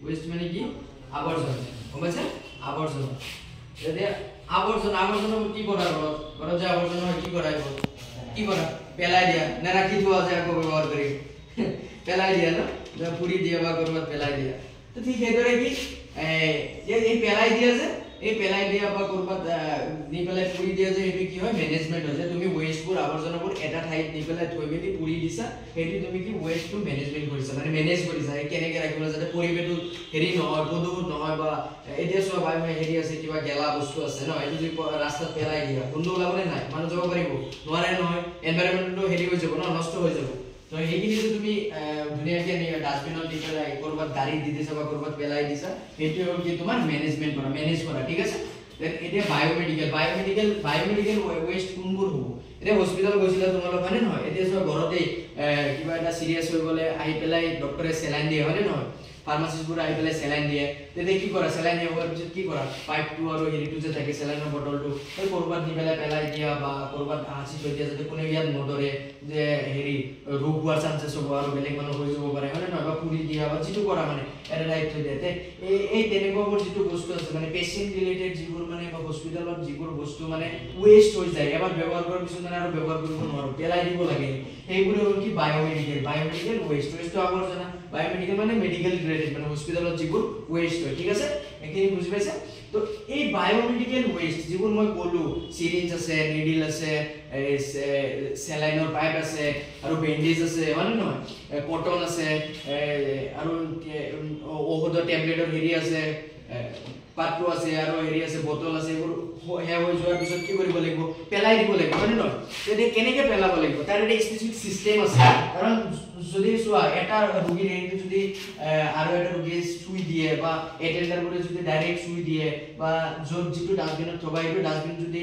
West মানে কি আবর্জনা গম পাইছে আবর্জনা যদি আবর্জনা কি করা বড় যে আবর্জনা কি করা পেলাই দিয়া না রাখি থোৱা যায় আকৌ ব্যবহাৰ কৰি পেলাই দিয়া না পুৰি দিয়া বা কৰবাত পেলাই দিয়া তো ঠিক সেইদৰে কি এই পেলাই দিয়া যে এই পেলাই দিয়া বা কৰবাত নি পেলাই পুৰি দিয়া যে এটো কি হয় ম্যানেজমেন্ট হয় যে তুমি ওয়েস্টবোৰ আবৰ্জনাবোৰ এটা ঠাইত নি পেলাই থৈ মেলি পুৰি দিছা এটো তুমি কি ওয়েস্টটো ম্যানেজমেন্ট কৰিছা মানে ম্যানেজ কৰিছা কেনেকৈ ৰাখিব যাতে পৰিবেশটো হেৰি নহয় প্ৰদূষণ নহয় বা এতিয়া সব হেৰি আছে কিবা গেলা বস্তু আছে ন এটো যদি ৰাস্তাত পেলাই দিয়া কোনটো ওলাবলে নাই মানুহ যাব পাৰিব নোৱাৰে নহয় এনভায়ৰনমেন্টটো হেৰি হৈ যাব ন নষ্ট হৈ যাব তো এইখিনি যে তুমি দুনিয়াকে নিয়ে ডাস্টবিনত দি পেলাই কৰবাত গাড়ী দি দিছা বা কৰবাত পেলাই দিছা এটো হ'ল কি তোমাৰ ম্যানেজমেন্ট কৰা ম্যানেজ কৰা ঠিক আছে দেন এতিয়া বায়োমেডিকেল ওয়েস্ট কোনবোৰ হ'ব এতিয়া হস্পিটাল গৈছিলা তোমালোক মানে নহয় এতিয়া সব ঘৰতে কিবা এটা সিৰিয়াস হৈ গলে আহি পেলাই ডক্টৰে সেলাইন দিয়ে হয় নহয় ফাৰ্মাসিষ্টবোৰ আহি পেলাই সেলাইন দিয়ে তেতে কি কৰা সেলাইন দিয়াৰ পিছত কি কৰা পাইপটো আৰু হেৰিটো যে থাকে সেলাইনৰ বটলটো এই কৰবাত নি পেলাই দিয়া বা কৰবাত আঁচি থৈ দিয়া যাতে কোনে ইয়াত নদৰে যে হেৰি ৰোগ হোৱাৰ চান্সেছ হ'ব আৰু বেলেগ মানুহ হৈ যাব পাৰে হয় নহয় বা পুৰি দিয়া বা যিটো কৰা মানে এটা টাইপ থৈ দিয়ে এই তেনেকুৱাবোৰ যিটো বস্তু আছে মানে পেশেন্ট ৰিলেটেড যিবোৰ মানে বা হস্পিটালত যিবোৰ বস্তু মানে ওয়েস্ট হৈ যায় এবাৰ ব্যৱহাৰ কৰাৰ পিছত মানে আৰু ব্যৱহাৰ কৰিব নোৱাৰো পেলাই দিব লাগে এইবোৰ হ'ল কি বায়োমেডিকেল ওয়েস্ট আবৰ্জনা বায়োমেডিকেল মানে মেডিকেল ৰিলেটেড মানে হস্পিটালত যিবোৰ ওয়েস্ট হয় ঠিক আছে এখিনি বুজি পাইছে তো এই বায়োমেডিকেল ওয়েস্ট যিবোৰ মই ক'লো সিৰিঞ্জ আছে নিডল আছে সেলাইনৰ পাইপ আছে আৰু বেন্ডেজ আছে মানে নহয় কটন আছে আৰু ঔষধৰ টেবলেটৰ হেৰি আছে পাত্ৰ আছে আৰু হেৰি আছে বোতল আছে এইবোৰ হেয়া হৈ যোৱাৰ পিছত কি কৰিব লাগিব পেলাই দিব লাগিব মানে নহয় তেতিয়া কেনেকৈ পেলাব লাগিব তাৰ এটা স্পেসিফিক সিস্টেম আছে কাৰণ যদি সোৱা এটা ৰোগীৰ হেৰিটো যদি আৰু এটা ৰোগী সুই দিয়ে বা এটেন্ডাৰবোৰে যদি ডাইৰেক্ট সুই দিয়ে বা য'ত যিটো ডাস্টবিনত থবা এইটো ডাস্টবিন যদি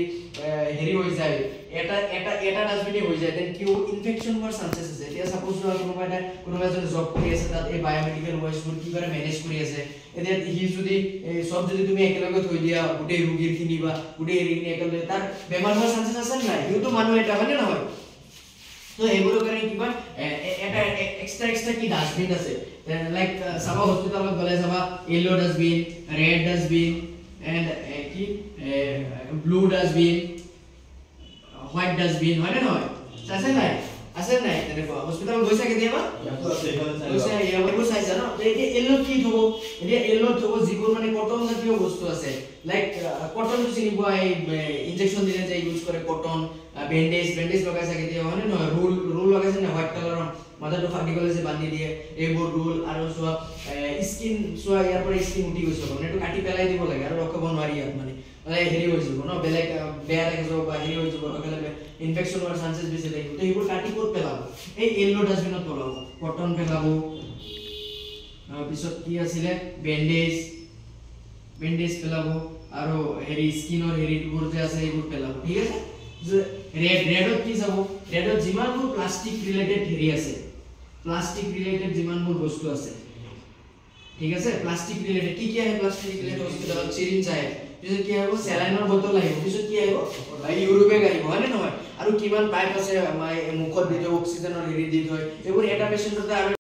হেৰি হৈ যায় এটা ডাস্টবিনে হৈ যায় দেন কি ইনফেকশন হোৱাৰ চান্সেছ আছে এতিয়া সাপোজ কোনোবা এজন জব কৰি আছে তাত এই বায়োমেডিকেল ওয়েস্টবোৰ কি কৰে মেনেজ কৰি আছে এতিয়া হি যদি সব যদি তুমি একেলগে থৈ দিয়া গোটেই ৰোগীৰ খিনি বা গোটেই হেৰিখিনি একেলগে তাৰ বেমাৰ হোৱাৰ চান্সেছ আছে নাই ইউটো মানুহ এটা হয় নহয় তো এইবোৰৰ কাৰণে কি কয় এটা এক্সট্রা কি ডাস্টবিন আছে লাইক সাবা হস্পিটালত গলে সাবা yellow dustbin red dustbin and কি ব্লু ডাস্টবিন হোয়াইট ডাস্টবিন হয় না নহয় আছে নাই তেনেকুৱা হস্পিটাল গৈছা কেতিয়াবা গৈছা ইয়াবোৰ চাইছা ন এতিয়া এলো কি থব এতিয়া এলো থব যিবোৰ মানে কটন জাতীয় বস্তু আছে লাইক কটনটো চিনিব এই ইনজেকশন দিলে যে ইউজ কৰে কটন বেন্ডেজ লগাইছা কেতিয়াবা হয় নহয় ৰোল লগাইছে না হোয়াইট কালাৰৰ মাথাটো ফাটি গলে যে বান্ধি দিয়ে এইবোৰ ৰোল আৰু সোৱা স্কিন সোৱা ইয়াৰ পৰা স্কিন উঠি গৈছে মানে এটো কাটি পেলাই দিব লাগে আৰু ৰখাব নোৱাৰি ইয়াত মানে হেৰি হৈ যাব ন বেলেগ বেয়া লাগি যাব বা হেৰি হৈ যাব ৰখালে ইনফেকশন হোৱাৰ চান্সেছ বেছি থাকে তো এইবোৰ কাটি ক'ত পেলাব এই ইয়েলো ডাস্টবিনত পেলাব কটন পেলাব পিছত কি আছিলে বেন্ডেজ পেলাব আৰু হেৰি স্কিনৰ হেৰিবোৰ যে আছে এইবোৰ পেলাব ঠিক আছে ৰেডত কি যাব ৰেডত যিমানবোৰ প্লাষ্টিক ৰিলেটেড হেৰি আছে প্লাষ্টিক ৰিলেটেড যিমানবোৰ বস্তু আছে ঠিক আছে প্লাষ্টিক ৰিলেটেড কি আহে প্লাষ্টিক ৰিলেটেড হস্পিটালত সিৰিঞ্জ আহে পিছত কি আহিব সেলাইনৰ বটল আহিব পিছত কি আহিব ইউৰোবেগ আহিব হয় নহয় আৰু কিমান পাইপ আছে মুখত দি থৈ অক্সিজেনৰ হেৰি দি থৈ এইবোৰ এটা পেশেন্টতে